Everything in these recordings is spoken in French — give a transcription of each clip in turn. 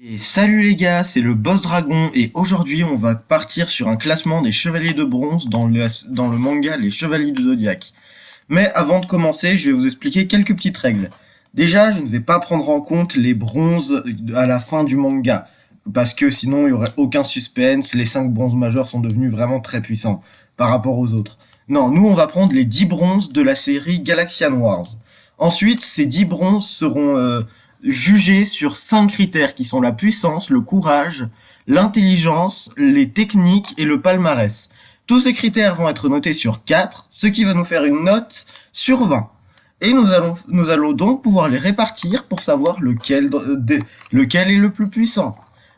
Et salut les gars, c'est le Boss Dragon et aujourd'hui on va partir sur un classement des chevaliers de bronze dans le manga Les Chevaliers du Zodiaque. Mais avant de commencer, je vais vous expliquer quelques petites règles. Déjà, je ne vais pas prendre en compte les bronzes à la fin du manga, parce que sinon il n'y aurait aucun suspense, les 5 bronzes majeurs sont devenus vraiment très puissants par rapport aux autres. Non, nous on va prendre les 10 bronzes de la série Galaxian Wars. Ensuite, ces 10 bronzes seront jugés sur 5 critères qui sont la puissance, le courage, l'intelligence, les techniques et le palmarès. Tous ces critères vont être notés sur 4, ce qui va nous faire une note sur 20. Et nous allons donc pouvoir les répartir pour savoir lequel est le plus puissant.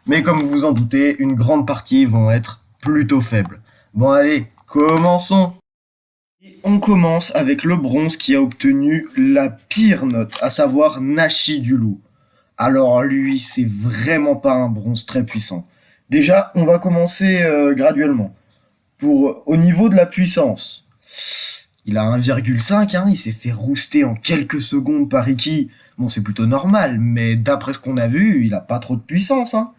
Mais comme vous vous en doutez, une grande partie vont être plutôt faibles. Bon allez, commençons. Et on commence avec le bronze qui a obtenu la pire note, à savoir Nashi du loup. Alors lui, c'est vraiment pas un bronze très puissant. Déjà, on va commencer graduellement. Au niveau de la puissance, il a 1,5, hein, il s'est fait rouster en quelques secondes par Iki. Bon, c'est plutôt normal, mais d'après ce qu'on a vu, il a pas trop de puissance, hein.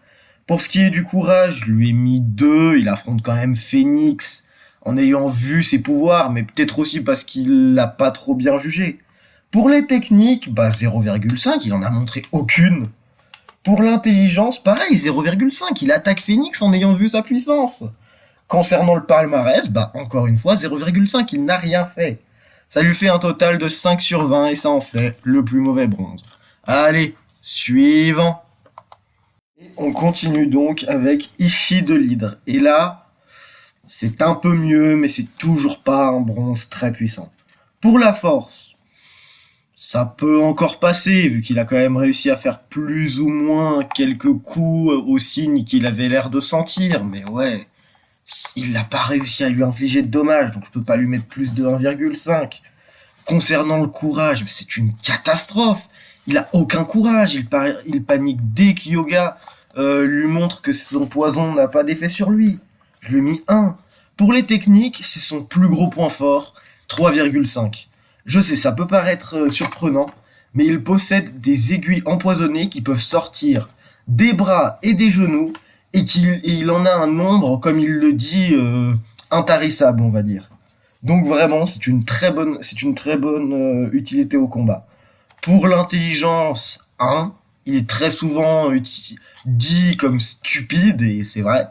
Pour ce qui est du courage, je lui ai mis 2, il affronte quand même Phoenix, en ayant vu ses pouvoirs, mais peut-être aussi parce qu'il l'a pas trop bien jugé. Pour les techniques, bah 0,5, il en a montré aucune. Pour l'intelligence, pareil, 0,5, il attaque Phoenix en ayant vu sa puissance. Concernant le palmarès, bah encore une fois, 0,5, il n'a rien fait. Ça lui fait un total de 5 sur 20 et ça en fait le plus mauvais bronze. Allez, suivant. Et on continue donc avec Ishii de l'Hydre. Et là, c'est un peu mieux, mais c'est toujours pas un bronze très puissant. Pour la force, ça peut encore passer, vu qu'il a quand même réussi à faire plus ou moins quelques coups au signe qu'il avait l'air de sentir, mais ouais, il n'a pas réussi à lui infliger de dommages, donc je peux pas lui mettre plus de 1,5. Concernant le courage, c'est une catastrophe. Il a aucun courage, il panique dès que Yoga lui montre que son poison n'a pas d'effet sur lui. Je lui ai mis 1. Pour les techniques, c'est son plus gros point fort, 3,5. Je sais, ça peut paraître surprenant, mais il possède des aiguilles empoisonnées qui peuvent sortir des bras et des genoux, et il en a un nombre, comme il le dit, intarissable, on va dire. Donc vraiment, c'est une très bonne utilité au combat. Pour l'intelligence, 1, il est très souvent dit comme stupide, et c'est vrai.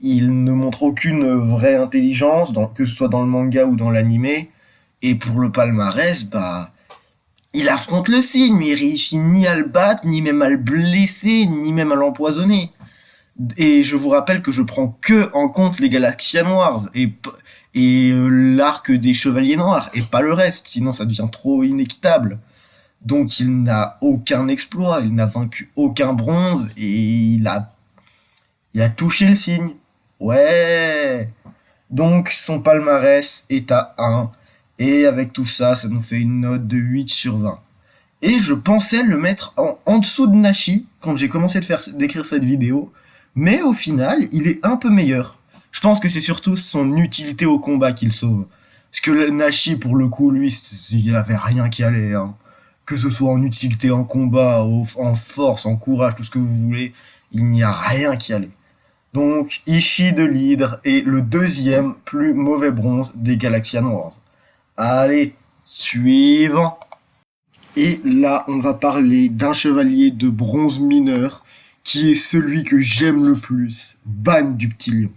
Il ne montre aucune vraie intelligence, que ce soit dans le manga ou dans l'animé. Et pour le palmarès, bah, il affronte le signe, mais il réussit ni à le battre, ni même à le blesser, ni même à l'empoisonner. Et je vous rappelle que je prends que en compte les Galaxian Wars et l'arc des Chevaliers Noirs, et pas le reste, sinon ça devient trop inéquitable. Donc il n'a aucun exploit, il n'a vaincu aucun bronze, et il a touché le signe. Ouais. Donc son palmarès est à 1. Et avec tout ça, ça nous fait une note de 8 sur 20. Et je pensais le mettre en dessous de Nashi quand j'ai commencé d'écrire cette vidéo. Mais au final, il est un peu meilleur. Je pense que c'est surtout son utilité au combat qu'il sauve. Parce que le Nashi, pour le coup, lui, il n'y avait rien qui allait, hein. Que ce soit en utilité, en combat, en force, en courage, tout ce que vous voulez, il n'y a rien qui allait. Donc, Ishii de l'Hydre est le deuxième plus mauvais bronze des Galaxian Wars. Allez, suivant. Et là, on va parler d'un chevalier de bronze mineur qui est celui que j'aime le plus, Ban du Petit Lion.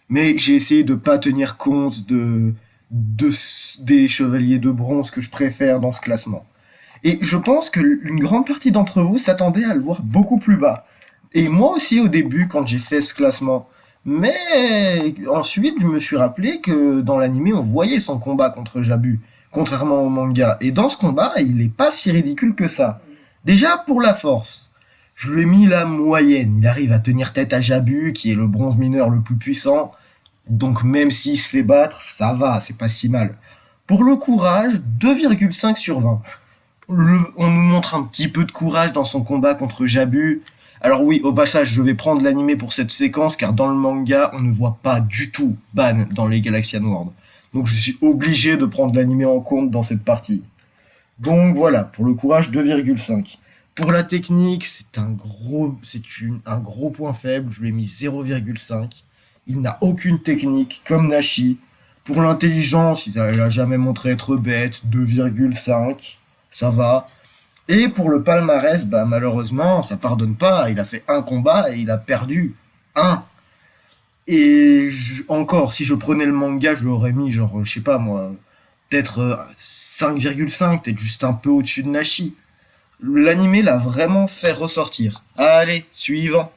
Mais j'ai essayé de pas tenir compte des chevaliers de bronze que je préfère dans ce classement. Et je pense que une grande partie d'entre vous s'attendait à le voir beaucoup plus bas. Et moi aussi au début quand j'ai fait ce classement. Mais ensuite je me suis rappelé que dans l'animé on voyait son combat contre Jabu, contrairement au manga. Et dans ce combat il est pas si ridicule que ça. Déjà pour la force, je lui ai mis la moyenne. Il arrive à tenir tête à Jabu qui est le bronze mineur le plus puissant. Donc même s'il se fait battre, ça va, c'est pas si mal. Pour le courage, 2,5 sur 20. On nous montre un petit peu de courage dans son combat contre Jabu. Alors oui, au passage, je vais prendre l'animé pour cette séquence, car dans le manga, on ne voit pas du tout Ban dans les Galaxian Wars. Donc je suis obligé de prendre l'animé en compte dans cette partie. Donc voilà, pour le courage, 2,5. Pour la technique, un gros point faible. Je lui ai mis 0,5. Il n'a aucune technique, comme Nashi. Pour l'intelligence, il a jamais montré être bête. 2,5. Ça va. Et pour le palmarès, bah malheureusement, ça pardonne pas. Il a fait un combat et il a perdu. Un. Encore, si je prenais le manga, je l'aurais mis genre, je sais pas moi, peut-être 5,5, peut-être juste un peu au-dessus de Nashi. L'animé l'a vraiment fait ressortir. Allez, suivant.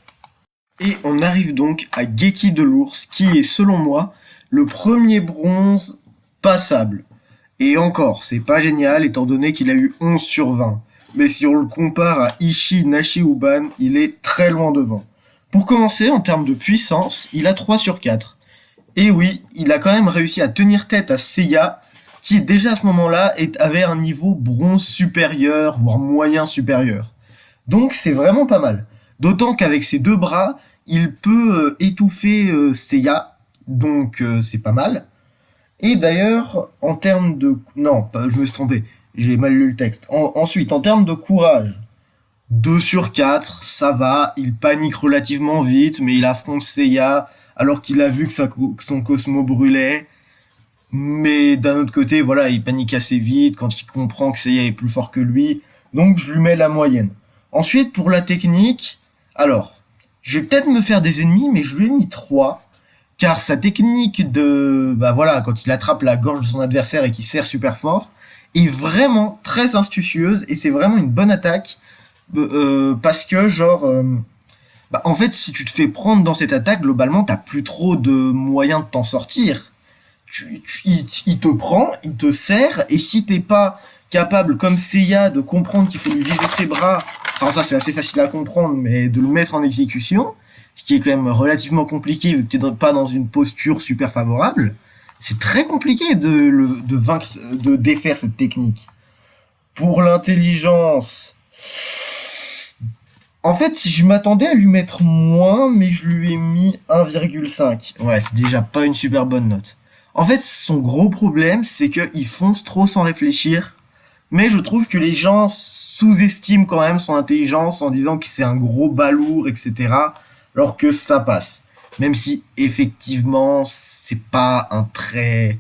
Et on arrive donc à Geki de l'ours, qui est selon moi le premier bronze passable. Et encore, c'est pas génial étant donné qu'il a eu 11 sur 20. Mais si on le compare à Ishii, Nashi ou Ban, il est très loin devant. Pour commencer, en termes de puissance, il a 3 sur 4. Et oui, il a quand même réussi à tenir tête à Seiya, qui déjà à ce moment-là avait un niveau bronze supérieur, voire moyen supérieur. Donc c'est vraiment pas mal. D'autant qu'avec ses deux bras, il peut étouffer Seiya, donc c'est pas mal. Et d'ailleurs, en termes de... Non, je me suis trompé, j'ai mal lu le texte. Ensuite, en termes de courage, 2 sur 4, ça va, il panique relativement vite, mais il affronte Seiya alors qu'il a vu que son Cosmo brûlait. Mais d'un autre côté, voilà, il panique assez vite quand il comprend que Seiya est plus fort que lui. Donc je lui mets la moyenne. Ensuite, pour la technique, alors, je vais peut-être me faire des ennemis, mais je lui ai mis 3. Car sa technique de... Bah voilà, quand il attrape la gorge de son adversaire et qu'il serre super fort, est vraiment très astucieuse et c'est vraiment une bonne attaque. Parce que, genre... bah, en fait, si tu te fais prendre dans cette attaque, globalement, t'as plus trop de moyens de t'en sortir. Il te prend, il te serre, et si t'es pas capable, comme Seiya, de comprendre qu'il faut lui viser ses bras, enfin ça c'est assez facile à comprendre, mais de le mettre en exécution, ce qui est quand même relativement compliqué vu que t'es pas dans une posture super favorable, c'est très compliqué de vaincre, de défaire cette technique. Pour l'intelligence, en fait, je m'attendais à lui mettre moins, mais je lui ai mis 1,5. Ouais, c'est déjà pas une super bonne note. En fait, son gros problème, c'est qu'il fonce trop sans réfléchir. Mais je trouve que les gens sous-estiment quand même son intelligence en disant que c'est un gros balourd, etc. Alors que ça passe. Même si, effectivement, c'est pas un très...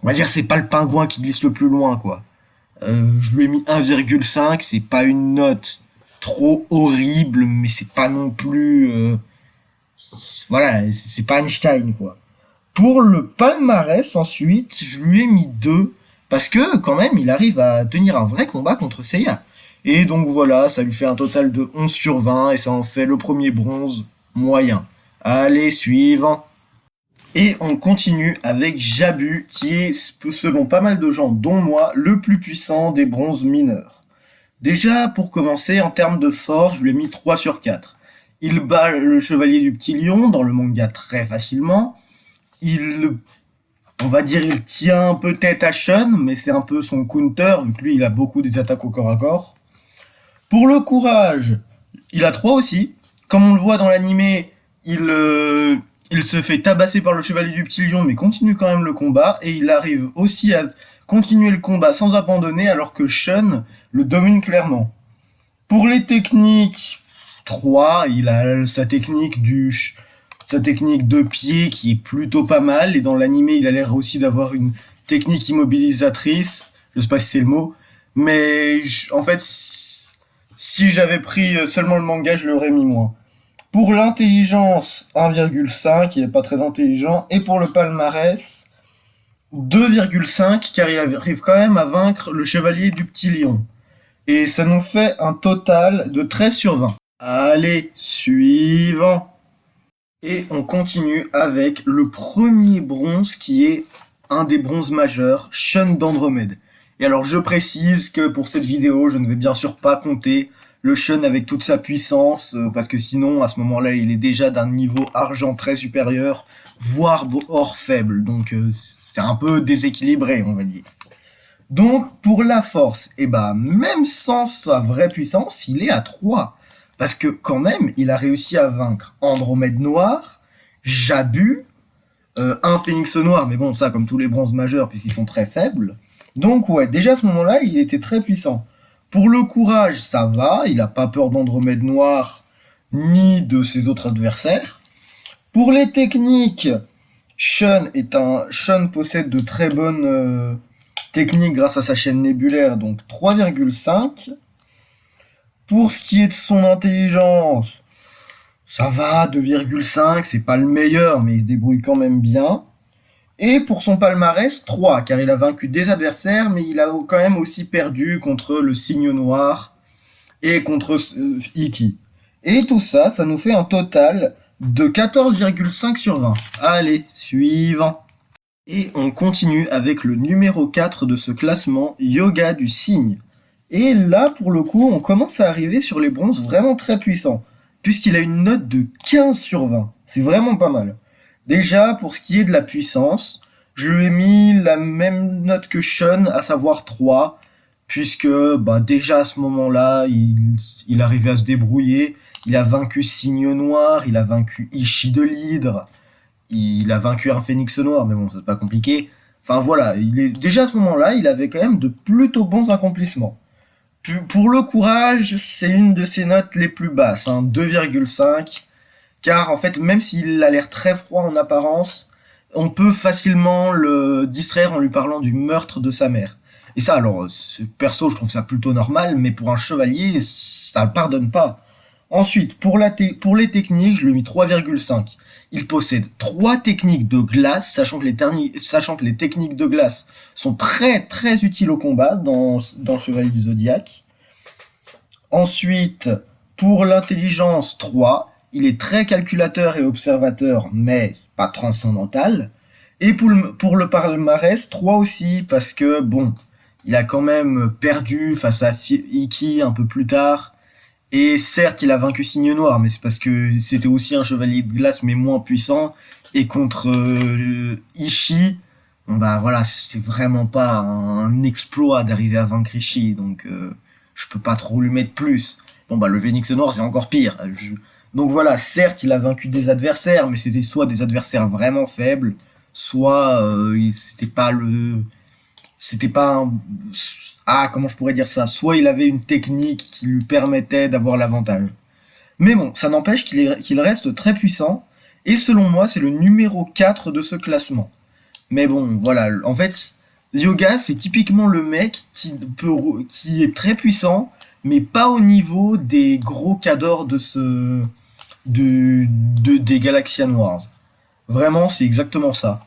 On va dire, c'est pas le pingouin qui glisse le plus loin, quoi. Je lui ai mis 1,5, c'est pas une note trop horrible, mais c'est pas non plus... voilà, c'est pas Einstein, quoi. Pour le palmarès, ensuite, je lui ai mis 2, parce que, quand même, il arrive à tenir un vrai combat contre Seiya. Et donc voilà, ça lui fait un total de 11 sur 20, et ça en fait le premier bronze moyen. Allez, suivant. Et on continue avec Jabu, qui est, selon pas mal de gens, dont moi, le plus puissant des bronzes mineurs. Déjà, pour commencer, en termes de force, je lui ai mis 3 sur 4. Il bat le chevalier du petit lion dans le manga très facilement. On va dire, il tient peut-être à Shun, mais c'est un peu son counter, vu que lui, il a beaucoup des attaques au corps à corps. Pour le courage, il a 3 aussi. Comme on le voit dans l'animé, il se fait tabasser par le chevalier du petit lion, mais continue quand même le combat, et il arrive aussi à continuer le combat sans abandonner, alors que Shun le domine clairement. Pour les techniques, 3, il a sa technique de pied qui est plutôt pas mal, et dans l'animé il a l'air aussi d'avoir une technique immobilisatrice, je sais pas si c'est le mot, mais en fait si j'avais pris seulement le manga je l'aurais mis moins. Pour l'intelligence, 1,5, il est pas très intelligent, et pour le palmarès, 2,5 car il arrive quand même à vaincre le chevalier du petit lion. Et ça nous fait un total de 13 sur 20. Allez, suivant. Et on continue avec le premier bronze qui est un des bronzes majeurs, Shun d'Andromède. Et alors je précise que pour cette vidéo, je ne vais bien sûr pas compter le Shun avec toute sa puissance, parce que sinon à ce moment-là il est déjà d'un niveau argent très supérieur, voire or faible, donc c'est un peu déséquilibré on va dire. Donc pour la force, et bah même sans sa vraie puissance, il est à 3. Parce que quand même, il a réussi à vaincre Andromède Noir, Jabu, un Phénix Noir, mais bon, ça comme tous les bronzes majeurs, puisqu'ils sont très faibles. Donc ouais, déjà à ce moment-là, il était très puissant. Pour le courage, ça va, il a pas peur d'Andromède Noire ni de ses autres adversaires. Pour les techniques, Sean possède de très bonnes techniques grâce à sa chaîne nébulaire, donc 3,5. Pour ce qui est de son intelligence, ça va, 2,5, c'est pas le meilleur, mais il se débrouille quand même bien. Et pour son palmarès, 3, car il a vaincu des adversaires, mais il a quand même aussi perdu contre le Cygne Noir et contre Iki. Et tout ça, ça nous fait un total de 14,5 sur 20. Allez, suivant. Et on continue avec le numéro 4 de ce classement, Yoga du Cygne. Et là, pour le coup, on commence à arriver sur les bronzes vraiment très puissants, puisqu'il a une note de 15 sur 20. C'est vraiment pas mal. Déjà, pour ce qui est de la puissance, je lui ai mis la même note que Sean, à savoir 3, puisque déjà à ce moment-là, il arrivait à se débrouiller. Il a vaincu Cygne Noir, il a vaincu Ishii de l'Hydre, il a vaincu un Phénix Noir, mais bon, c'est pas compliqué. Enfin voilà, déjà à ce moment-là, il avait quand même de plutôt bons accomplissements. Pour le courage, c'est une de ses notes les plus basses, 2,5. Car en fait, même s'il a l'air très froid en apparence, on peut facilement le distraire en lui parlant du meurtre de sa mère. Et ça, alors, perso, je trouve ça plutôt normal, mais pour un chevalier, ça le pardonne pas. Ensuite, pour les techniques, je lui ai mis 3,5. Il possède 3 techniques de glace, sachant que les techniques de glace sont très très utiles au combat dans Chevalier du Zodiaque. Ensuite, pour l'intelligence, 3. Il est très calculateur et observateur, mais pas transcendantal. Et pour le palmarès, 3 aussi, parce que, bon, il a quand même perdu face à Iki un peu plus tard. Et certes, il a vaincu Cygne Noir, mais c'est parce que c'était aussi un chevalier de glace, mais moins puissant. Et contre Ishii, bon voilà, c'était vraiment pas un exploit d'arriver à vaincre Ishii, donc je peux pas trop lui mettre plus. Bon le Phénix Noir, c'est encore pire. Donc voilà, certes, il a vaincu des adversaires, mais c'était soit des adversaires vraiment faibles, soit c'était pas un... comment je pourrais dire ça? Soit il avait une technique qui lui permettait d'avoir l'avantage. Mais bon, ça n'empêche qu'il reste très puissant, et selon moi, c'est le numéro 4 de ce classement. Mais bon, voilà, en fait, Yoga, c'est typiquement le mec qui est très puissant, mais pas au niveau des gros cadors des Galaxian Wars. Vraiment, c'est exactement ça.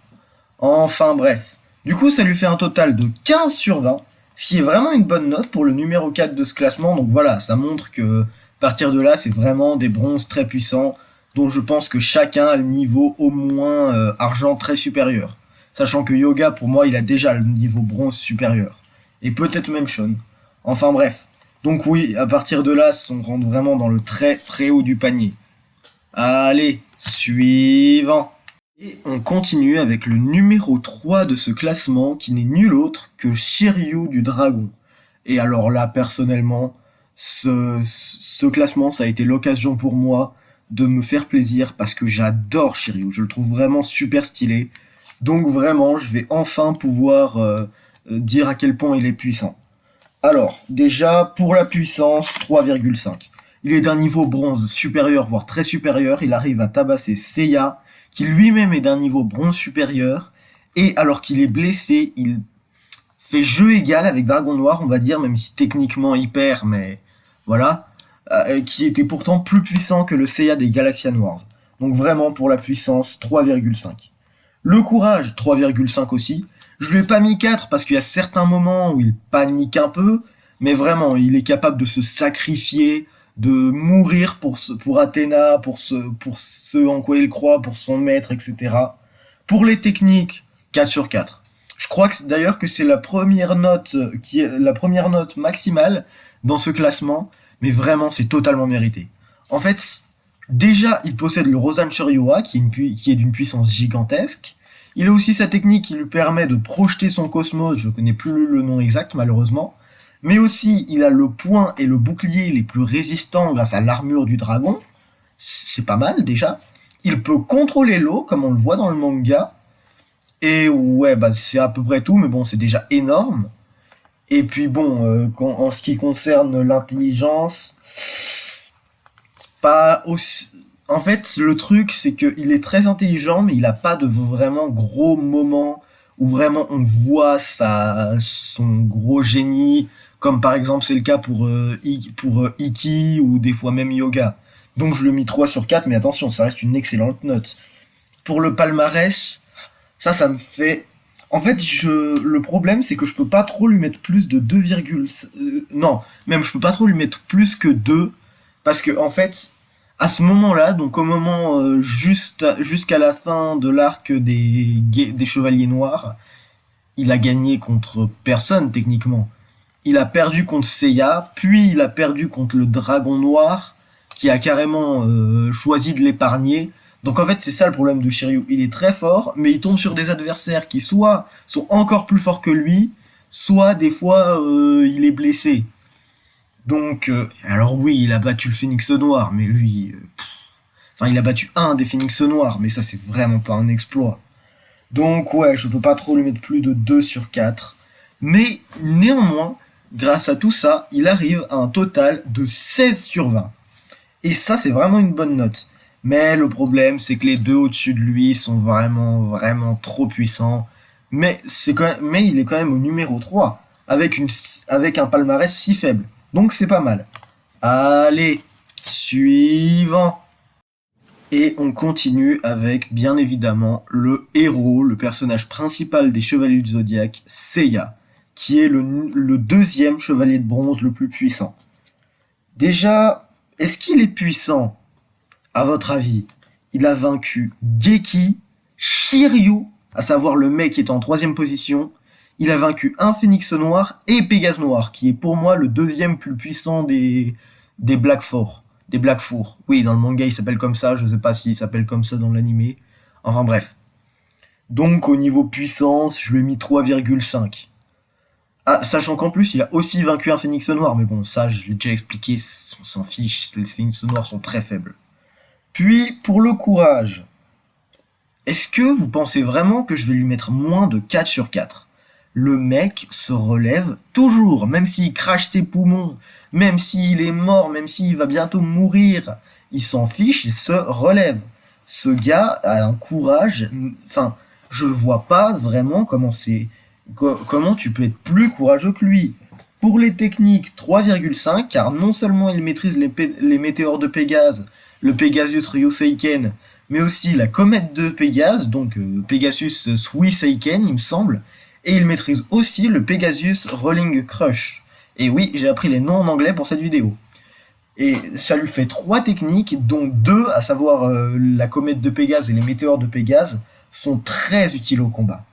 Enfin bref. Du coup, ça lui fait un total de 15 sur 20, ce qui est vraiment une bonne note pour le numéro 4 de ce classement. Donc voilà, ça montre que à partir de là, c'est vraiment des bronzes très puissants, dont je pense que chacun a le niveau au moins argent très supérieur. Sachant que Yoga, pour moi, il a déjà le niveau bronze supérieur. Et peut-être même Sean. Enfin bref. Donc oui, à partir de là, on rentre vraiment dans le très très haut du panier. Allez, suivant. Et on continue avec le numéro 3 de ce classement qui n'est nul autre que Shiryu du Dragon. Et alors là, personnellement, ce classement, ça a été l'occasion pour moi de me faire plaisir parce que j'adore Shiryu. Je le trouve vraiment super stylé. Donc vraiment, je vais enfin pouvoir dire à quel point il est puissant. Alors, déjà, pour la puissance, 3,5. Il est d'un niveau bronze supérieur, voire très supérieur. Il arrive à tabasser Seiya, qui lui-même est d'un niveau bronze supérieur. Et alors qu'il est blessé, il fait jeu égal avec Dragon Noir, on va dire, même si techniquement il perd, mais voilà. Qui était pourtant plus puissant que le Seiya des Galaxian Wars. Donc vraiment, pour la puissance, 3,5. Le courage, 3,5 aussi. Je lui ai pas mis 4 parce qu'il y a certains moments où il panique un peu, mais vraiment, il est capable de se sacrifier, de mourir pour Athéna, pour ce en quoi il croit, pour son maître, etc. Pour les techniques, 4 sur 4. Je crois d'ailleurs que c'est la première note qui est la première note maximale dans ce classement, mais vraiment, c'est totalement mérité. En fait, déjà, il possède le Rosan Shoryuha, qui est d'une puissance gigantesque. Il a aussi sa technique qui lui permet de projeter son cosmos, je connais plus le nom exact malheureusement, mais aussi il a le poing et le bouclier les plus résistants grâce à l'armure du dragon, c'est pas mal déjà. Il peut contrôler l'eau comme on le voit dans le manga, et ouais c'est à peu près tout, mais bon c'est déjà énorme. Et puis bon, en ce qui concerne l'intelligence, c'est pas aussi... En fait, le truc, c'est qu'il est très intelligent, mais il a pas de vraiment gros moments où vraiment on voit son gros génie, comme par exemple c'est le cas pour Iki ou des fois même Yoga. Donc je le mis 3 sur 4, mais attention, ça reste une excellente note. Pour le palmarès, ça me fait... En fait, le problème, c'est que je peux pas trop lui mettre plus de 2, non, même je peux pas trop lui mettre plus que 2, parce que en fait, à ce moment-là, donc au moment jusqu'à la fin de l'arc des Chevaliers Noirs, il a gagné contre personne techniquement. Il a perdu contre Seiya, puis il a perdu contre le Dragon Noir, qui a carrément choisi de l'épargner. Donc en fait, c'est ça le problème de Shiryu. Il est très fort, mais il tombe sur des adversaires qui soit sont encore plus forts que lui, soit des fois il est blessé. Donc, alors oui, il a battu le Phénix Noir, mais lui... Enfin, il a battu un des Phénix Noirs, mais ça c'est vraiment pas un exploit. Donc ouais, je peux pas trop lui mettre plus de 2 sur 4. Mais néanmoins, grâce à tout ça, il arrive à un total de 16 sur 20. Et ça, c'est vraiment une bonne note. Mais le problème, c'est que les deux au-dessus de lui sont vraiment, vraiment trop puissants. Mais il est quand même au numéro 3, avec un palmarès si faible. Donc c'est pas mal. Allez, suivant. Et on continue avec, bien évidemment, le héros, le personnage principal des Chevaliers du Zodiaque, Seiya, qui est le deuxième chevalier de bronze le plus puissant. Déjà, est-ce qu'il est puissant, à votre avis? Il a vaincu Geki, Shiryu, à savoir le mec qui est en troisième position. Il a vaincu un Phénix Noir et Pégase Noir, qui est pour moi le deuxième plus puissant des Black Four. Des Black Four. Oui, dans le manga, il s'appelle comme ça. Je sais pas s'il s'appelle comme ça dans l'animé. Enfin bref. Donc, au niveau puissance, je lui ai mis 3,5. Ah, sachant qu'en plus, il a aussi vaincu un Phénix Noir. Mais bon, ça, je l'ai déjà expliqué. On s'en fiche. Les Phénix Noirs sont très faibles. Puis, pour le courage. Est-ce que vous pensez vraiment que je vais lui mettre moins de 4 sur 4? Le mec se relève toujours, même s'il crache ses poumons, même s'il est mort, même s'il va bientôt mourir, il s'en fiche, il se relève. Ce gars a un courage, enfin, je vois pas vraiment comment tu peux être plus courageux que lui. Pour les techniques, 3,5, car non seulement il maîtrise les météores de Pégase, le Pegasus Ryuseiken, mais aussi la comète de Pégase, donc Pegasus Suiseiken, il me semble, et il maîtrise aussi le Pegasus Rolling Crush. Et oui, j'ai appris les noms en anglais pour cette vidéo. Et ça lui fait 3 techniques, dont 2, à savoir la comète de Pégase et les météores de Pégase, sont très utiles au combat.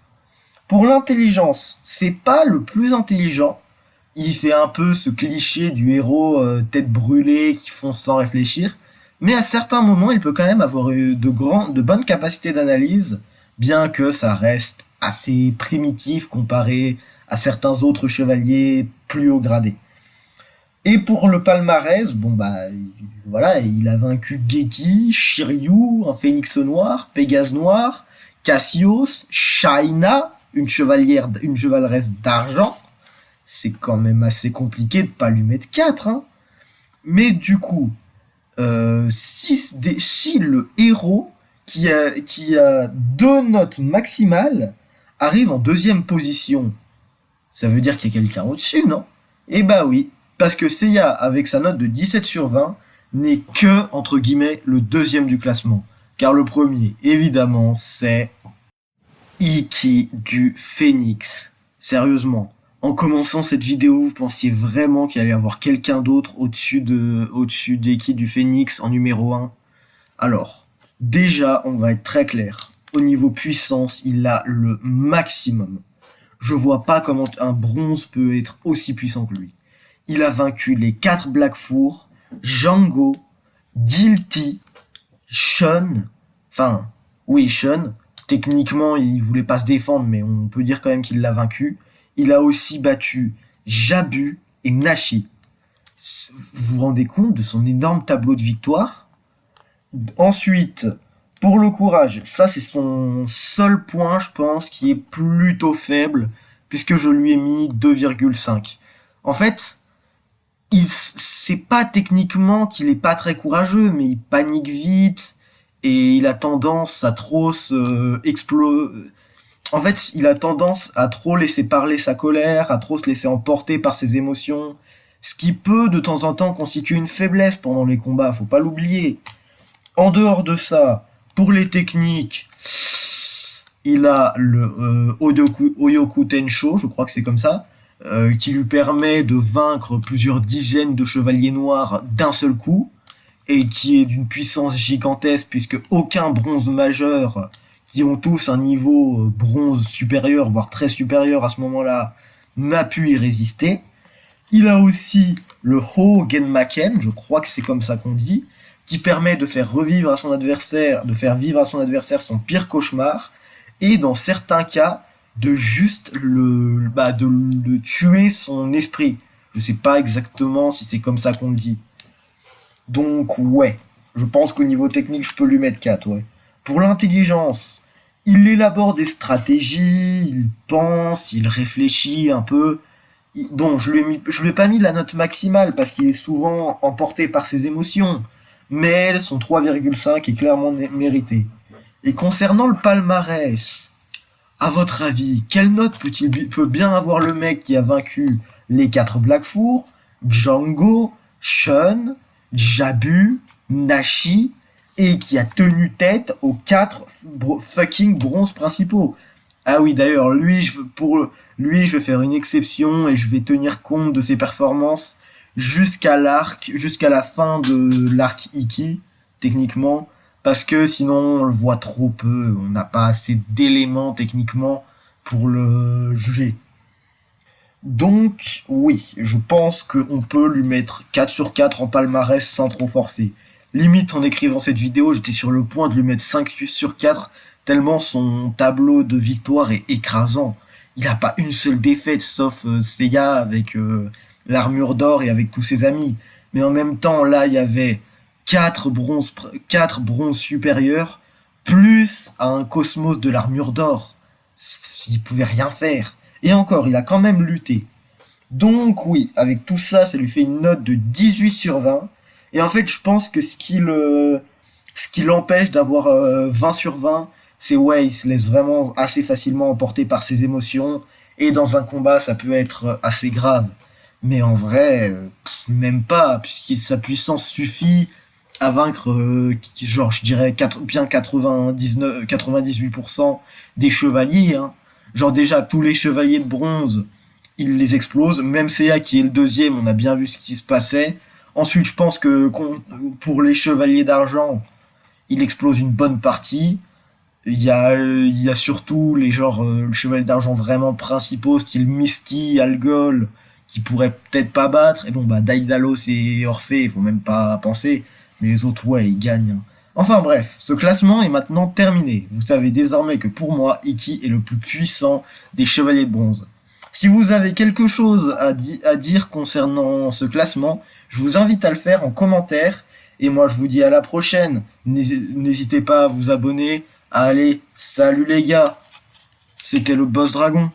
Pour l'intelligence, c'est pas le plus intelligent. Il fait un peu ce cliché du héros tête brûlée qui fonce sans réfléchir. Mais à certains moments, il peut quand même avoir de bonnes capacités d'analyse, bien que ça reste assez primitif comparé à certains autres chevaliers plus haut gradés. Et pour le palmarès, bon bah voilà, il a vaincu Geki, Shiryu, un phénix noir, Pégase noir, Cassius, Shaina, une chevaleresse d'argent. C'est quand même assez compliqué de pas lui mettre 4, hein. Mais du coup, si le héros qui a 2 notes maximales arrive en deuxième position, ça veut dire qu'il y a quelqu'un au-dessus, non? Eh bah oui, parce que Seiya, avec sa note de 17 sur 20, n'est que, entre guillemets, le deuxième du classement. Car le premier, évidemment, c'est Iki du Phénix. Sérieusement, en commençant cette vidéo, vous pensiez vraiment qu'il allait y avoir quelqu'un d'autre au-dessus d'Iki du Phénix en numéro 1? Alors, déjà, on va être très clair. Au niveau puissance, il a le maximum. Je vois pas comment un bronze peut être aussi puissant que lui. Il a vaincu les 4 Black Four, Django, Guilty, Shun, enfin, oui, Shun. Techniquement, il voulait pas se défendre, mais on peut dire quand même qu'il l'a vaincu. Il a aussi battu Jabu et Nashi. Vous vous rendez compte de son énorme tableau de victoire? Ensuite, pour le courage, ça c'est son seul point, je pense, qui est plutôt faible, puisque je lui ai mis 2,5. En fait, c'est pas techniquement qu'il est pas très courageux, mais il panique vite et il a tendance à trop En fait, il a tendance à trop laisser parler sa colère, à trop se laisser emporter par ses émotions, ce qui peut de temps en temps constituer une faiblesse pendant les combats, faut pas l'oublier. En dehors de ça, pour les techniques, il a le Oyoku Tensho, je crois que c'est comme ça, qui lui permet de vaincre plusieurs dizaines de chevaliers noirs d'un seul coup, et qui est d'une puissance gigantesque puisque aucun bronze majeur, qui ont tous un niveau bronze supérieur, voire très supérieur à ce moment-là, n'a pu y résister. Il a aussi le Ho Genmaken, je crois que c'est comme ça qu'on dit, qui permet de faire revivre à son adversaire, de faire vivre à son adversaire son pire cauchemar, et dans certains cas, de juste de tuer son esprit. Je sais pas exactement si c'est comme ça qu'on le dit. Donc ouais, je pense qu'au niveau technique, je peux lui mettre 4, ouais. Pour l'intelligence, il élabore des stratégies, il pense, il réfléchit un peu. Bon, je lui ai pas mis la note maximale parce qu'il est souvent emporté par ses émotions, mais son 3,5 est clairement mérité. Et concernant le palmarès, à votre avis, quelle note peut bien avoir le mec qui a vaincu les 4 Blackfour, Django, Shun, Jabu, Nashi, et qui a tenu tête aux 4 fucking bronzes principaux? Ah oui, d'ailleurs, pour lui, je vais faire une exception et je vais tenir compte de ses performances jusqu'à la fin de l'arc Iki, techniquement, parce que sinon on le voit trop peu, on n'a pas assez d'éléments techniquement pour le juger. Donc oui, je pense qu'on peut lui mettre 4 sur 4 en palmarès sans trop forcer. Limite, en écrivant cette vidéo, j'étais sur le point de lui mettre 5 sur 4, tellement son tableau de victoire est écrasant. Il n'a pas une seule défaite, sauf Seiya avec l'armure d'or et avec tous ses amis. Mais en même temps, là, il y avait 4 bronzes supérieurs, plus un cosmos de l'armure d'or. Il pouvait rien faire. Et encore, il a quand même lutté. Donc oui, avec tout ça, ça lui fait une note de 18 sur 20. Et en fait, je pense que ce qui l'empêche d'avoir 20 sur 20, c'est ouais, il se laisse vraiment assez facilement emporter par ses émotions. Et dans un combat, ça peut être assez grave. Mais en vrai, même pas, puisque sa puissance suffit à vaincre, genre, je dirais, bien 98% des chevaliers. Hein. Genre déjà, tous les chevaliers de bronze, il les explose. Même Seiya, qui est le deuxième, on a bien vu ce qui se passait. Ensuite, je pense que pour les chevaliers d'argent, il explose une bonne partie. Il y a surtout les genres le chevalier d'argent vraiment principaux, style Misty, Algol, qui pourraient peut-être pas battre. Et bon, bah, Daedalus et Orphée, il faut même pas penser. Mais les autres, ouais, ils gagnent. Hein. Enfin bref, ce classement est maintenant terminé. Vous savez désormais que pour moi, Iki est le plus puissant des chevaliers de bronze. Si vous avez quelque chose à dire concernant ce classement, je vous invite à le faire en commentaire. Et moi, je vous dis à la prochaine. N'hésitez pas à vous abonner. Allez, salut les gars. C'était le Boss Dragon.